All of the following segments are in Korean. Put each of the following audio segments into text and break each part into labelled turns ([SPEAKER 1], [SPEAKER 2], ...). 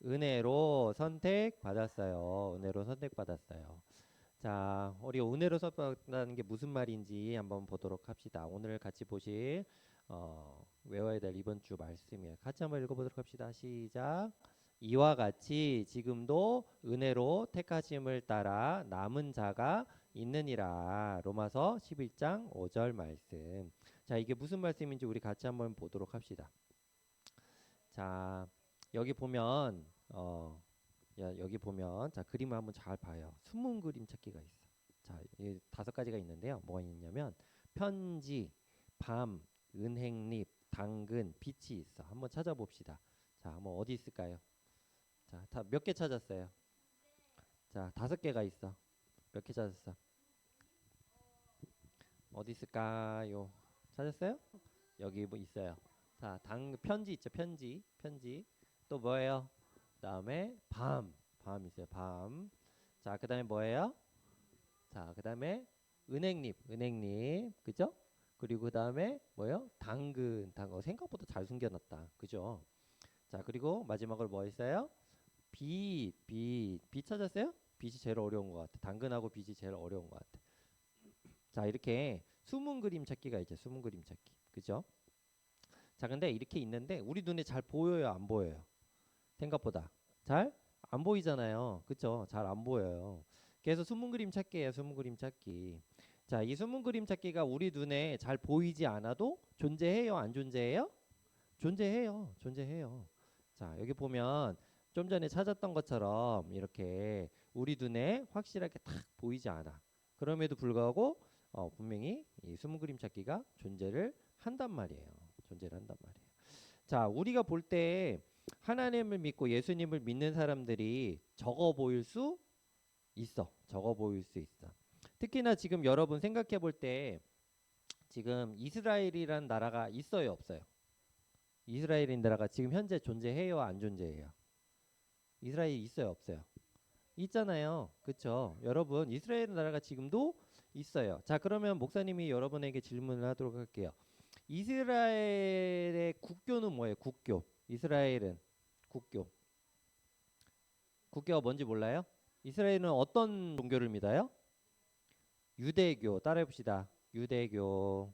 [SPEAKER 1] 은혜로 선택받았어요. 은혜로 선택받았어요. 자, 우리 은혜로 선택받는다는 게 무슨 말인지 한번 보도록 합시다. 오늘 같이 보실 외워야 될 이번 주 말씀이에요. 같이 한번 읽어보도록 합시다. 시작. 이와 같이 지금도 은혜로 택하심을 따라 남은 자가 있느니라. 로마서 11장 5절 말씀. 자, 이게 무슨 말씀인지 우리 같이 한번 보도록 합시다. 자, 여기 보면 여기 보면 자, 그림을 한번 잘 봐요. 숨은 그림 찾기가 있어. 자, 이 5가지가 있는데요. 뭐가 있냐면 편지, 밤, 은행잎, 당근, 빛이 있어. 한번 찾아봅시다. 자, 한번 어디 있을까요? 자, 다 몇 개 찾았어요? 자, 5개가 있어. 몇 개 찾았어? 어디 있을까요? 찾았어요? 여기 뭐 있어요. 자, 편지 있죠. 편지. 또 뭐예요? 그다음에 밤 있어요. 밤. 자, 그다음에 뭐예요? 자, 그다음에 은행잎, 그죠? 그리고 그다음에 뭐요? 당근. 생각보다 잘 숨겨놨다, 그죠? 자, 그리고 마지막으로 뭐 있어요? 빛 찾았어요? 빛이 제일 어려운 것 같아. 당근하고 빛이 제일 어려운 것 같아. 자, 이렇게 숨은 그림 찾기가 있죠. 숨은 그림 찾기, 그죠? 자, 근데 이렇게 있는데 우리 눈에 잘 보여요, 안 보여요? 생각보다 잘 안 보이잖아요. 그쵸? 잘 안 보여요. 그래서 숨은 그림 찾기예요. 숨은 그림 찾기. 자, 이 숨은 그림 찾기가 우리 눈에 잘 보이지 않아도 존재해요? 안 존재해요? 존재해요. 존재해요. 자, 여기 보면 좀 전에 찾았던 것처럼 이렇게 우리 눈에 확실하게 탁 보이지 않아. 그럼에도 불구하고 분명히 이 숨은 그림 찾기가 존재를 한단 말이에요. 존재를 한단 말이에요. 자, 우리가 볼 때 하나님을 믿고 예수님을 믿는 사람들이 적어 보일 수 있어. 적어 보일 수 있어. 특히나 지금 여러분 생각해 볼 때 지금 이스라엘이라는 나라가 있어요, 없어요? 이스라엘인 나라가 지금 현재 존재해요, 안 존재해요? 이스라엘이 있어요, 없어요? 있잖아요. 그쵸? 여러분, 이스라엘 나라가 지금도 있어요. 자, 그러면 목사님이 여러분에게 질문을 하도록 할게요. 이스라엘의 국교는 뭐예요? 국교. 이스라엘은 국교. 국교가 뭔지 몰라요? 이스라엘은 어떤 종교를 믿어요? 유대교. 따라해 봅시다. 유대교.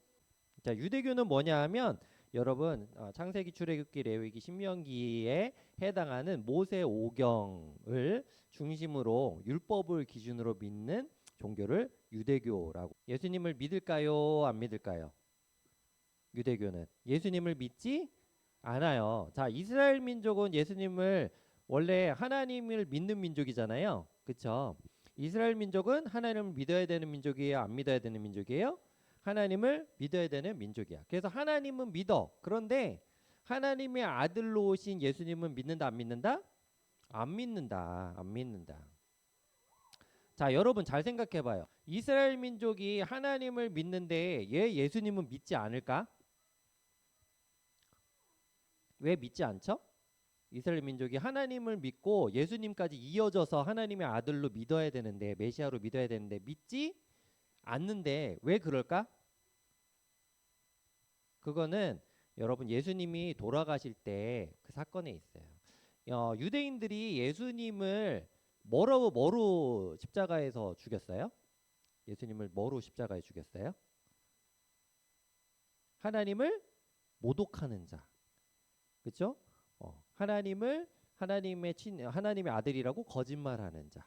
[SPEAKER 1] 자, 유대교는 뭐냐 하면 여러분 창세기, 출애굽기, 레위기, 신명기에 해당하는 모세 오경을 중심으로 율법을 기준으로 믿는 종교를 유대교라고. 예수님을 믿을까요? 안 믿을까요? 유대교는 예수님을 믿지 않아요. 자, 이스라엘 민족은 예수님을 원래 하나님을 믿는 민족이잖아요. 그쵸? 이스라엘 민족은 하나님을 믿어야 되는 민족이에요? 안 믿어야 되는 민족이에요? 하나님을 믿어야 되는 민족이야. 그래서 하나님은 믿어. 그런데 하나님의 아들로 오신 예수님은 믿는다, 안 믿는다? 안 믿는다. 안 믿는다. 자, 여러분 잘 생각해 봐요. 이스라엘 민족이 하나님을 믿는데 얘 예수님은 믿지 않을까? 왜 믿지 않죠? 이스라엘 민족이 하나님을 믿고 예수님까지 이어져서 하나님의 아들로 믿어야 되는데, 메시아로 믿어야 되는데 믿지 않는데 왜 그럴까? 그거는 여러분 예수님이 돌아가실 때 그 사건에 있어요. 유대인들이 예수님을 뭐로 십자가에서 죽였어요? 예수님을 뭐로 십자가에 죽였어요? 하나님을 모독하는 자. 그렇죠? 하나님의 아들이라고 거짓말하는 자.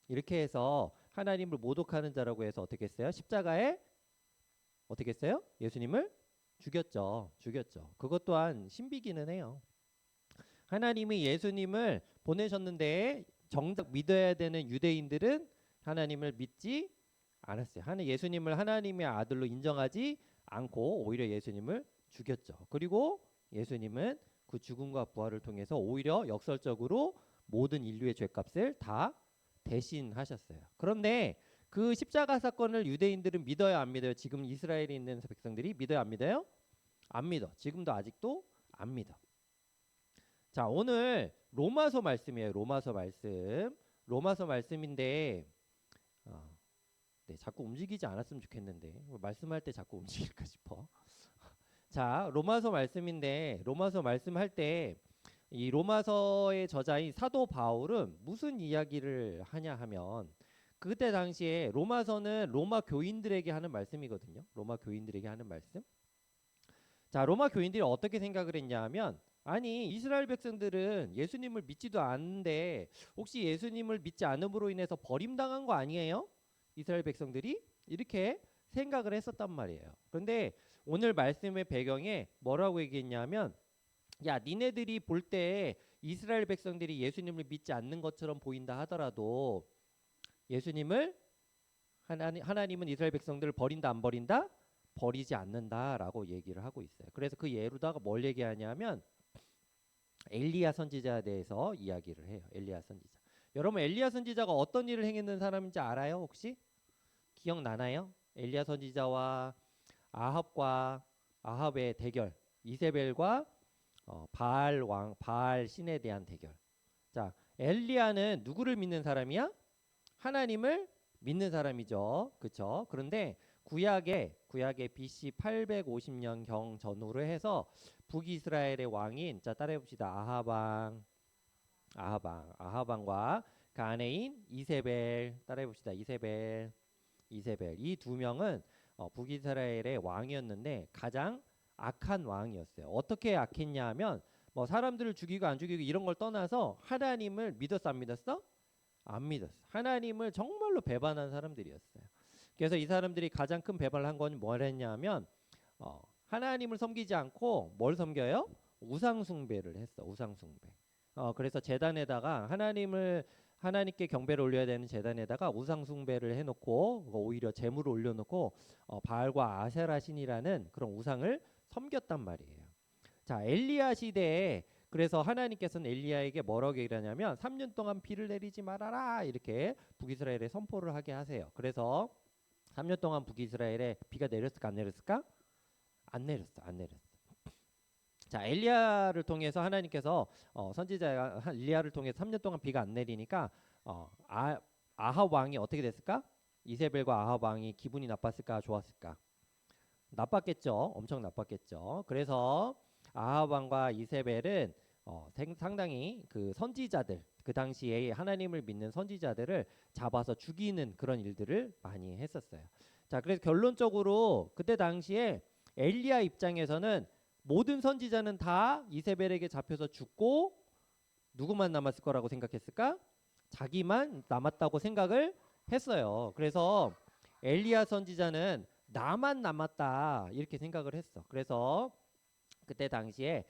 [SPEAKER 1] 이렇게 해서 하나님을 모독하는 자라고 해서 어떻게 했어요? 십자가에 어떻게 했어요? 예수님을 죽였죠. 그것 또한 신비기는 해요. 하나님이 예수님을 보내셨는데 정작 믿어야 되는 유대인들은 하나님을 믿지 않았어요. 예수님을 하나님의 아들로 인정하지 않고 오히려 예수님을 죽였죠. 그리고 예수님은 그 죽음과 부활을 통해서 오히려 역설적으로 모든 인류의 죄값을 다 대신하셨어요. 그런데 그 십자가 사건을 유대인들은 믿어요, 안 믿어요? 지금 이스라엘에 있는 백성들이 믿어요, 안 믿어요? 안 믿어. 지금도 아직도 안 믿어. 자, 오늘 로마서 말씀이에요. 로마서 말씀. 로마서 말씀인데 네, 자꾸 움직이지 않았으면 좋겠는데 말씀할 때 자꾸 움직일까 싶어. 자, 로마서 말씀인데 로마서 말씀할 때 이 로마서의 저자인 사도 바울은 무슨 이야기를 하냐 하면 그때 당시에 로마서는 로마 교인들에게 하는 말씀이거든요. 로마 교인들에게 하는 말씀. 자, 로마 교인들이 어떻게 생각을 했냐 하면 아니 이스라엘 백성들은 예수님을 믿지도 않는데 혹시 예수님을 믿지 않음으로 인해서 버림당한 거 아니에요? 이스라엘 백성들이 이렇게 생각을 했었단 말이에요. 그런데 오늘 말씀의 배경에 뭐라고 얘기했냐면 야 니네들이 볼 때 이스라엘 백성들이 예수님을 믿지 않는 것처럼 보인다 하더라도 예수님을 하나님은 이스라엘 백성들을 버린다 안 버린다? 버리지 않는다라고 얘기를 하고 있어요. 그래서 그 예로다가 뭘 얘기하냐면 엘리야 선지자에 대해서 이야기를 해요. 엘리야 선지자. 여러분 엘리야 선지자가 어떤 일을 행했는 사람인지 알아요? 혹시? 기억나나요? 엘리야 선지자와 아합의 대결, 이세벨과 바알 신에 대한 대결. 자, 엘리야는 누구를 믿는 사람이야? 하나님을 믿는 사람이죠. 그렇죠? 그런데 구약에 BC 850년 경 전후로 해서 북이스라엘의 왕인 자 따라해 봅시다. 아하방과 그 아내인 이세벨 따라해 봅시다. 이세벨 이 두 명은 북이스라엘의 왕이었는데 가장 악한 왕이었어요. 어떻게 악했냐 하면 뭐 사람들을 죽이고 안 죽이고 이런 걸 떠나서 하나님을 믿었어 안 믿었어? 안 믿었어. 하나님을 정말로 배반한 사람들이었어요. 그래서 이 사람들이 가장 큰 배반을 한 건 뭘 했냐면 하나님을 섬기지 않고 뭘 섬겨요? 우상 숭배를 했어. 우상 숭배. 그래서 제단에다가 하나님께 경배를 올려야 되는 제단에다가 우상 숭배를 해놓고 오히려 제물을 올려놓고 바알과 아세라 신이라는 그런 우상을 섬겼단 말이에요. 자, 엘리야 시대에 그래서 하나님께서는 엘리야에게 뭐라고 얘기를 하냐면 3년 동안 비를 내리지 말아라 이렇게 북이스라엘에 선포를 하게 하세요. 그래서 3년 동안 북이스라엘에 비가 내렸을까 안 내렸을까? 안 내렸어. 자, 엘리야를 통해서 하나님께서 선지자 엘리야를 통해서 3년 동안 비가 안 내리니까 아합 왕이 어떻게 됐을까? 이세벨과 아합 왕이 기분이 나빴을까 좋았을까? 나빴겠죠. 엄청 나빴겠죠. 그래서 아합 왕과 이세벨은 상당히 그 선지자들 그 당시에 하나님을 믿는 선지자들을 잡아서 죽이는 그런 일들을 많이 했었어요. 자, 그래서 결론적으로 그때 당시에 엘리야 입장에서는 모든 선지자는 다 이세벨에게 잡혀서 죽고 누구만 남았을 거라고 생각했을까? 자기만 남았다고 생각을 했어요. 그래서 엘리야 선지자는 나만 남았다 이렇게 생각을 했어. 그래서 그때 당시에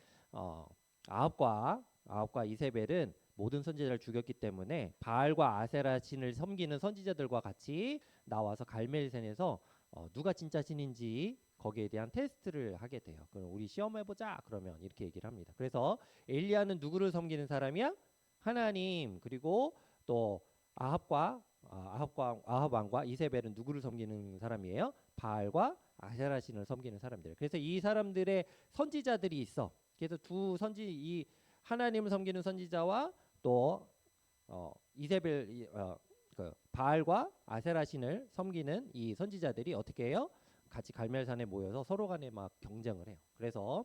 [SPEAKER 1] 아합과 이세벨은 모든 선지자를 죽였기 때문에 바알과 아세라 신을 섬기는 선지자들과 같이 나와서 갈멜산에서 누가 진짜 신인지 거기에 대한 테스트를 하게 돼요. 그럼 우리 시험해보자 그러면 이렇게 얘기를 합니다. 그래서 엘리야는 누구를 섬기는 사람이야? 하나님. 그리고 또 아합 왕과 이세벨은 누구를 섬기는 사람이에요? 바알과 아세라 신을 섬기는 사람들. 그래서 이 사람들의 선지자들이 있어. 그래서 이 하나님을 섬기는 선지자와 또 이세벨 그 바알과 아세라 신을 섬기는 이 선지자들이 어떻게 해요? 같이 갈멜산에 모여서 서로 간에 막 경쟁을 해요. 그래서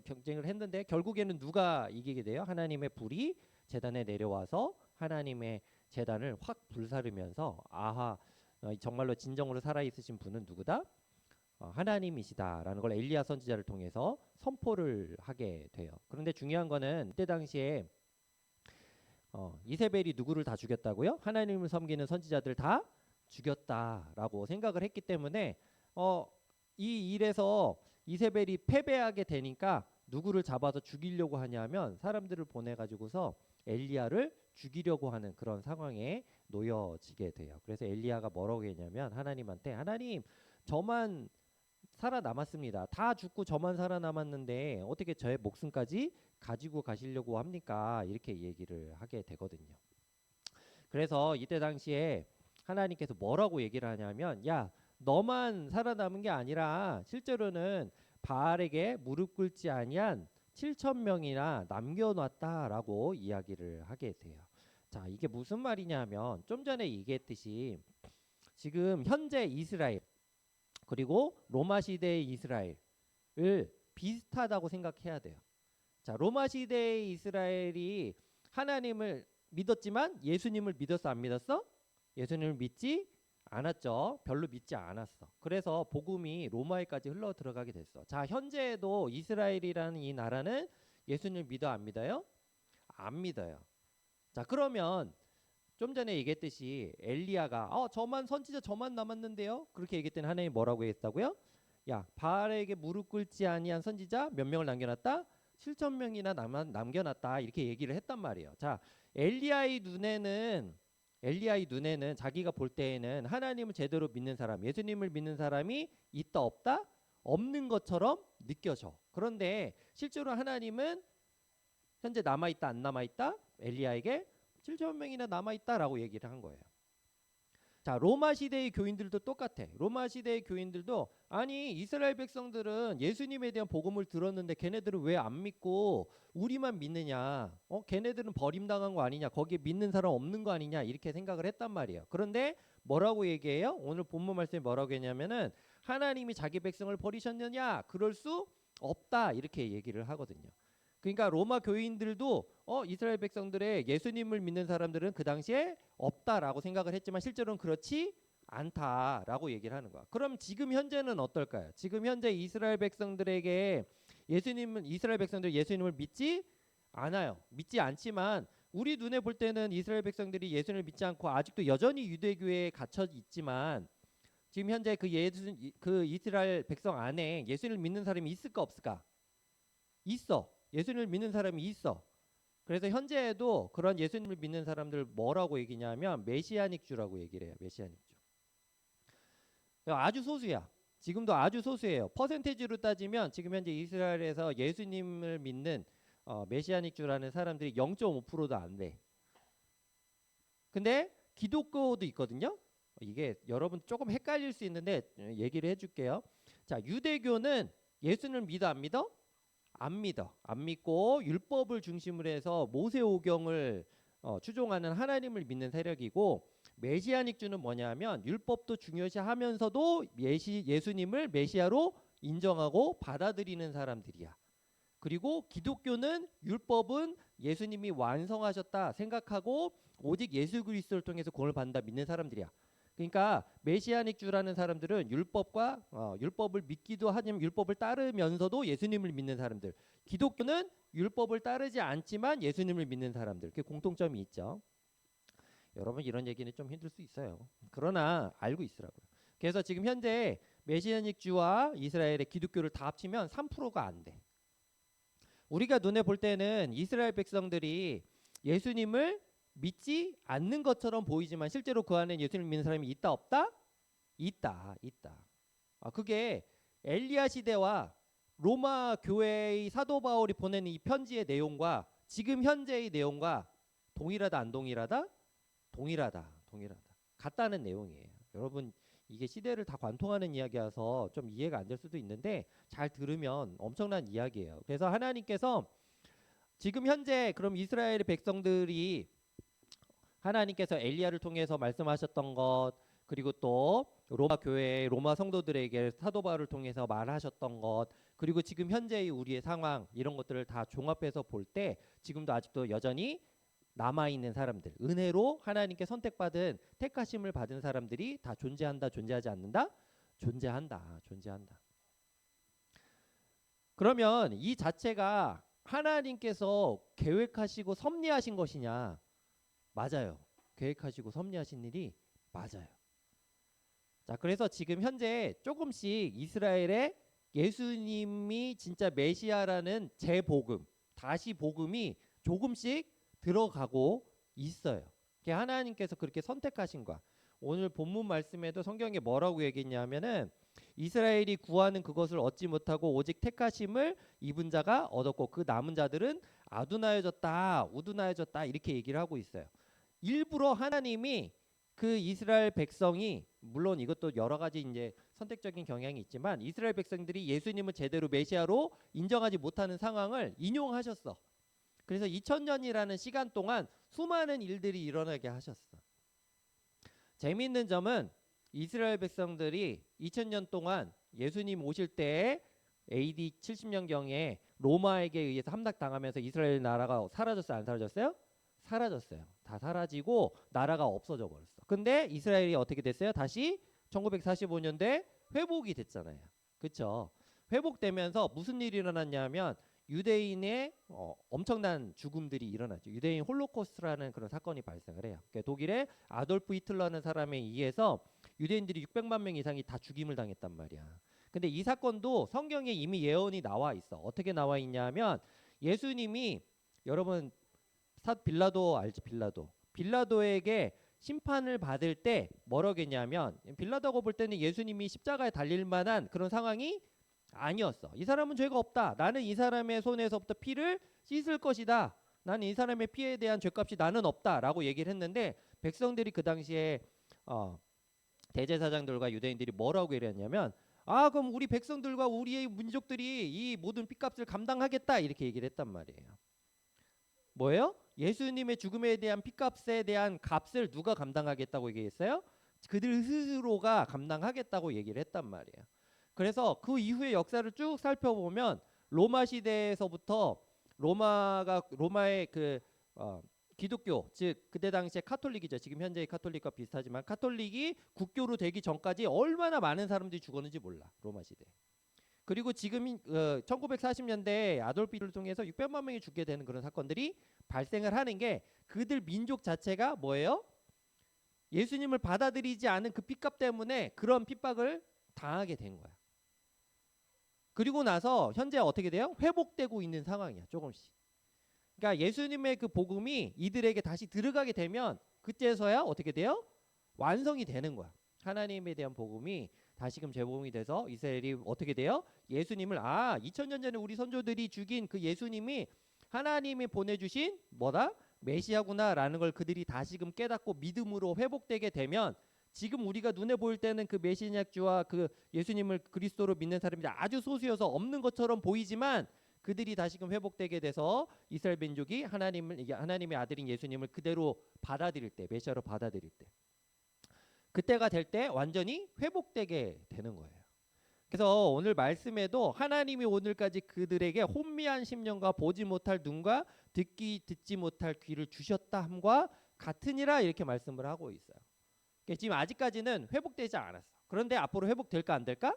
[SPEAKER 1] 경쟁을 했는데 결국에는 누가 이기게 돼요? 하나님의 불이 제단에 내려와서 하나님의 제단을 확 불사르면서 정말로 진정으로 살아있으신 분은 누구다? 하나님이시다라는 걸 엘리야 선지자를 통해서 선포를 하게 돼요. 그런데 중요한 거는 그때 당시에 이세벨이 누구를 다 죽였다고요? 하나님을 섬기는 선지자들 다 죽였다라고 생각을 했기 때문에 이 일에서 이세벨이 패배하게 되니까 누구를 잡아서 죽이려고 하냐면 사람들을 보내가지고서 엘리야를 죽이려고 하는 그런 상황에 놓여지게 돼요. 그래서 엘리야가 뭐라고 했냐면 하나님한테 하나님 저만 살아남았습니다. 다 죽고 저만 살아남았는데 어떻게 저의 목숨까지 가지고 가시려고 합니까? 이렇게 얘기를 하게 되거든요. 그래서 이때 당시에 하나님께서 뭐라고 얘기를 하냐면 야 너만 살아남은 게 아니라 실제로는 바알에게 무릎 꿇지 아니한 7천 명이나 남겨놨다라고 이야기를 하게 돼요. 자, 이게 무슨 말이냐면 좀 전에 얘기했듯이 지금 현재 이스라엘 그리고 로마 시대의 이스라엘을 비슷하다고 생각해야 돼요. 자, 로마 시대의 이스라엘이 하나님을 믿었지만 예수님을 믿었어, 안 믿었어? 예수님을 믿지 않았죠. 별로 믿지 않았어. 그래서 복음이 로마에까지 흘러 들어가게 됐어. 자, 현재에도 이스라엘이라는 이 나라는 예수님을 믿어, 안 믿어요? 안 믿어요. 자, 그러면 좀 전에 얘기했듯이 엘리야가 저만 선지자 저만 남았는데요. 그렇게 얘기했더니 하나님이 뭐라고 했다고요? 야, 바알에게 무릎 꿇지 아니한 선지자 몇 명을 남겨놨다? 7천 명이나 남겨놨다. 이렇게 얘기를 했단 말이에요. 자, 엘리야의 눈에는 자기가 볼 때에는 하나님을 제대로 믿는 사람, 예수님을 믿는 사람이 있다 없다? 없는 것처럼 느껴져. 그런데 실제로 하나님은 현재 남아있다 안 남아있다? 엘리야에게 7천 명이나 남아있다라고 얘기를 한 거예요. 자, 로마 시대의 교인들도 똑같아. 로마 시대의 교인들도 아니 이스라엘 백성들은 예수님에 대한 복음을 들었는데 걔네들은 왜 안 믿고 우리만 믿느냐? 걔네들은 버림당한 거 아니냐? 거기에 믿는 사람 없는 거 아니냐? 이렇게 생각을 했단 말이에요. 그런데 뭐라고 얘기해요? 오늘 본문 말씀에 뭐라고 했냐면은 하나님이 자기 백성을 버리셨느냐? 그럴 수 없다. 이렇게 얘기를 하거든요. 그러니까 로마 교인들도 이스라엘 백성들의 예수님을 믿는 사람들은 그 당시에 없다라고 생각을 했지만 실제로는 그렇지 않다라고 얘기를 하는 거야. 그럼 지금 현재는 어떨까요? 지금 현재 이스라엘 백성들에게 이스라엘 백성들 예수님을 믿지 않아요. 믿지 않지만 우리 눈에 볼 때는 이스라엘 백성들이 예수님을 믿지 않고 아직도 여전히 유대교에 갇혀 있지만 지금 현재 그 이스라엘 백성 안에 예수님을 믿는 사람이 있을까 없을까? 있어. 예수님을 믿는 사람이 있어. 그래서 현재에도 그런 예수님을 믿는 사람들 뭐라고 얘기냐면 메시아닉주라고 얘기를 해요. 메시아닉주. 아주 소수야. 지금도 아주 소수예요. 퍼센테이지로 따지면 지금 현재 이스라엘에서 예수님을 믿는 메시아닉주라는 사람들이 0.5%도 안 돼. 근데 기독교도 있거든요. 이게 여러분 조금 헷갈릴 수 있는데 얘기를 해줄게요. 자, 유대교는 예수님을 믿어 안 믿어? 안 믿어. 안 믿고 율법을 중심으로 해서 모세오경을 추종하는 하나님을 믿는 세력이고 메시아닉주는 뭐냐면 율법도 중요시하면서도 예수님을 메시아로 인정하고 받아들이는 사람들이야. 그리고 기독교는 율법은 예수님이 완성하셨다 생각하고 오직 예수 그리스도를 통해서 구원을 받는다 믿는 사람들이야. 그러니까 메시아닉주라는 사람들은 율법을 믿기도 하지만 율법을 따르면서도 예수님을 믿는 사람들. 기독교는 율법을 따르지 않지만 예수님을 믿는 사람들. 그게 공통점이 있죠. 여러분 이런 얘기는 좀 힘들 수 있어요. 그러나 알고 있으라고요. 그래서 지금 현재 메시아닉주와 이스라엘의 기독교를 다 합치면 3%가 안 돼. 우리가 눈에 볼 때는 이스라엘 백성들이 예수님을 믿지 않는 것처럼 보이지만 실제로 그 안에 예수님을 믿는 사람이 있다 없다? 있다. 그게 엘리야 시대와 로마 교회의 사도 바울이 보내는 이 편지의 내용과 지금 현재의 내용과 동일하다 안 동일하다? 동일하다. 같다는 내용이에요. 여러분 이게 시대를 다 관통하는 이야기라서 좀 이해가 안 될 수도 있는데 잘 들으면 엄청난 이야기예요. 그래서 하나님께서 지금 현재 그럼 이스라엘의 백성들이 하나님께서 엘리야를 통해서 말씀하셨던 것 그리고 또 로마 교회 로마 성도들에게 사도 바울을 통해서 말하셨던 것 그리고 지금 현재의 우리의 상황 이런 것들을 다 종합해서 볼 때 지금도 아직도 여전히 남아있는 사람들 은혜로 하나님께 선택받은 택하심을 받은 사람들이 다 존재한다 존재하지 않는다? 존재한다. 그러면 이 자체가 하나님께서 계획하시고 섭리하신 것이냐? 맞아요. 계획하시고 섭리하신 일이 맞아요. 자, 그래서 지금 현재 조금씩 이스라엘에 예수님이 진짜 메시아라는 재복음, 다시 복음이 조금씩 들어가고 있어요. 하나님께서 그렇게 선택하신 거야. 오늘 본문 말씀에도 성경에 뭐라고 얘기했냐면은 이스라엘이 구하는 그것을 얻지 못하고 오직 택하심을 입은 자가 얻었고 그 남은 자들은 아둔하여졌다, 우둔하여졌다 이렇게 얘기를 하고 있어요. 일부러 하나님이 그 이스라엘 백성이 물론 이것도 여러 가지 이제 선택적인 경향이 있지만 이스라엘 백성들이 예수님을 제대로 메시아로 인정하지 못하는 상황을 인용하셨어. 그래서 2000년이라는 시간 동안 수많은 일들이 일어나게 하셨어. 재미있는 점은 이스라엘 백성들이 2000년 동안 예수님 오실 때 AD 70년경에 로마에게 의해서 함락당하면서 이스라엘 나라가 사라졌어요, 안 사라졌어요? 사라졌어요. 다 사라지고 나라가 없어져 버렸어. 근데 이스라엘이 어떻게 됐어요? 다시 1945년도에 회복이 됐잖아요. 그렇죠? 회복되면서 무슨 일이 일어났냐면 유대인의 엄청난 죽음들이 일어났죠. 유대인 홀로코스트라는 그런 사건이 발생을 해요. 그러니까 독일의 아돌프 히틀러라는 사람에 의해서 유대인들이 600만 명 이상이 다 죽임을 당했단 말이야. 근데 이 사건도 성경에 이미 예언이 나와 있어. 어떻게 나와 있냐면 예수님이 여러분 빌라도 알지? 빌라도에게 심판을 받을 때 뭐라겠냐면 빌라도가 볼 때는 예수님이 십자가에 달릴 만한 그런 상황이 아니었어. 이 사람은 죄가 없다. 나는 이 사람의 손에서부터 피를 씻을 것이다. 나는 이 사람의 피에 대한 죄값이 나는 없다라고 얘기를 했는데 백성들이 그 당시에 대제사장들과 유대인들이 뭐라고 얘기했냐면 그럼 우리 백성들과 우리의 민족들이 이 모든 피값을 감당하겠다 이렇게 얘기를 했단 말이에요. 뭐예요? 예수님의 죽음에 대한 피값에 대한 값을 누가 감당하겠다고 얘기했어요? 그들 스스로가 감당하겠다고 얘기를 했단 말이에요. 그래서 그 이후의 역사를 쭉 살펴보면 로마 시대에서부터 로마의 기독교, 즉 그때 당시에 카톨릭이죠. 지금 현재의 카톨릭과 비슷하지만 카톨릭이 국교로 되기 전까지 얼마나 많은 사람들이 죽었는지 몰라. 로마 시대. 그리고 지금 1940년대 아돌프 히틀러를 통해서 600만 명이 죽게 되는 그런 사건들이 발생을 하는 게 그들 민족 자체가 뭐예요? 예수님을 받아들이지 않은 그 핏값 때문에 그런 핍박을 당하게 된 거야. 그리고 나서 현재 어떻게 돼요? 회복되고 있는 상황이야. 조금씩. 그러니까 예수님의 그 복음이 이들에게 다시 들어가게 되면 그때서야 어떻게 돼요? 완성이 되는 거야. 하나님에 대한 복음이 다시금 재복음이 돼서 이스라엘이 어떻게 돼요? 예수님을 2000년 전에 우리 선조들이 죽인 그 예수님이 하나님이 보내주신 메시아구나라는 걸 그들이 다시금 깨닫고 믿음으로 회복되게 되면 지금 우리가 눈에 보일 때는 그 메시아주와 그 예수님을 그리스도로 믿는 사람이 아주 소수여서 없는 것처럼 보이지만 그들이 다시금 회복되게 돼서 이스라엘 민족이 하나님의 아들인 예수님을 그대로 받아들일 때, 메시아로 받아들일 때, 그때가 될 때 완전히 회복되게 되는 거예요. 그래서 오늘 말씀에도 하나님이 오늘까지 그들에게 혼미한 심령과 보지 못할 눈과 듣지 못할 귀를 주셨다 함과 같으니라 이렇게 말씀을 하고 있어요. 그러니까 지금 아직까지는 회복되지 않았어. 그런데 앞으로 회복될까 안 될까?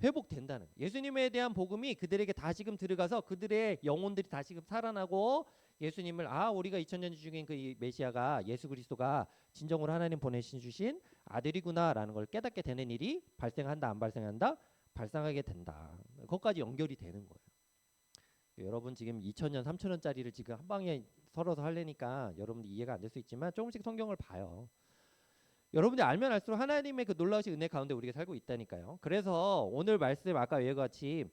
[SPEAKER 1] 회복된다는. 예수님에 대한 복음이 그들에게 다시금 들어가서 그들의 영혼들이 다시금 살아나고 예수님을 우리가 2000년 중인 그 메시아가 예수 그리스도가 진정으로 하나님 보내신 주신 아들이구나라는 걸 깨닫게 되는 일이 발생한다 안 발생한다? 발생하게 된다. 그것까지 연결이 되는 거예요. 여러분 지금 2000년 3000원짜리를 지금 한 방에 설어서 하려니까 여러분들 이해가 안 될 수 있지만 조금씩 성경을 봐요. 여러분들이 알면 알수록 하나님의 그 놀라우신 은혜 가운데 우리가 살고 있다니까요. 그래서 오늘 말씀 아까 얘기같이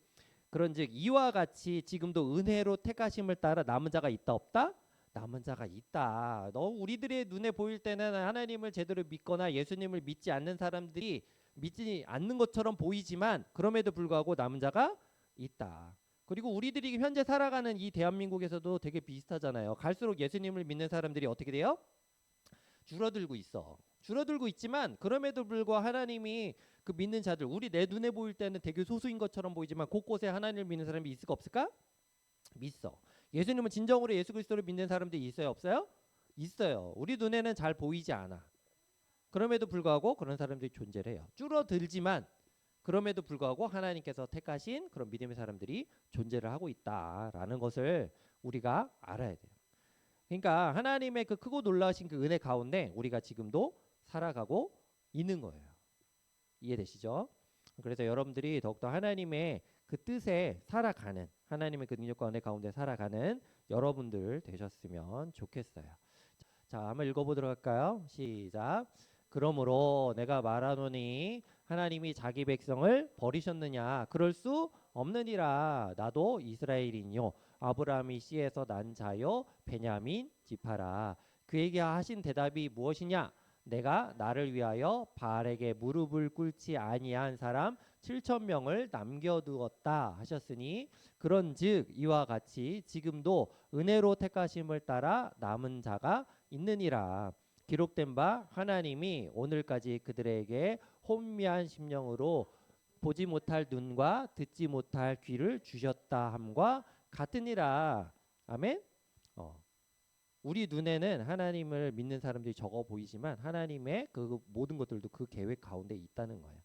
[SPEAKER 1] 그런즉 이와 같이 지금도 은혜로 택하심을 따라 남은 자가 있다 없다? 남은 자가 있다. 우리들의 눈에 보일 때는 하나님을 제대로 믿거나 예수님을 믿지 않는 사람들이 믿지 않는 것처럼 보이지만 그럼에도 불구하고 남은 자가 있다. 그리고 우리들이 현재 살아가는 이 대한민국에서도 되게 비슷하잖아요. 갈수록 예수님을 믿는 사람들이 어떻게 돼요? 줄어들고 있어. 줄어들고 있지만 그럼에도 불구하고 하나님이 그 믿는 자들 내 눈에 보일 때는 되게 소수인 것처럼 보이지만 곳곳에 하나님을 믿는 사람이 있을까 없을까? 있어. 예수님은 진정으로 예수 그리스도를 믿는 사람들이 있어요 없어요? 있어요. 우리 눈에는 잘 보이지 않아. 그럼에도 불구하고 그런 사람들이 존재를 해요. 줄어들지만 그럼에도 불구하고 하나님께서 택하신 그런 믿음의 사람들이 존재를 하고 있다라는 것을 우리가 알아야 돼요. 그러니까 하나님의 그 크고 놀라우신 그 은혜 가운데 우리가 지금도 살아가고 있는 거예요. 이해되시죠? 그래서 여러분들이 더욱더 하나님의 그 뜻에 살아가는 하나님의 그 능력과 은혜 가운데 살아가는 여러분들 되셨으면 좋겠어요. 자, 한번 읽어보도록 할까요? 시작. 그러므로 내가 말하노니 하나님이 자기 백성을 버리셨느냐? 그럴 수 없느니라. 나도 이스라엘이요 아브라함의 씨에서 난 자요 베냐민 지파라. 그에게 하신 대답이 무엇이냐? 내가 나를 위하여 바알에게 무릎을 꿇지 아니한 사람 7,000명을 남겨두었다 하셨으니 그런즉 이와 같이 지금도 은혜로 택하심을 따라 남은 자가 있느니라. 기록된 바 하나님이 오늘까지 그들에게 혼미한 심령으로 보지 못할 눈과 듣지 못할 귀를 주셨다 함과 같으니라. 아멘. 우리 눈에는 하나님을 믿는 사람들이 적어 보이지만 하나님의 그 모든 것들도 그 계획 가운데 있다는 거예요.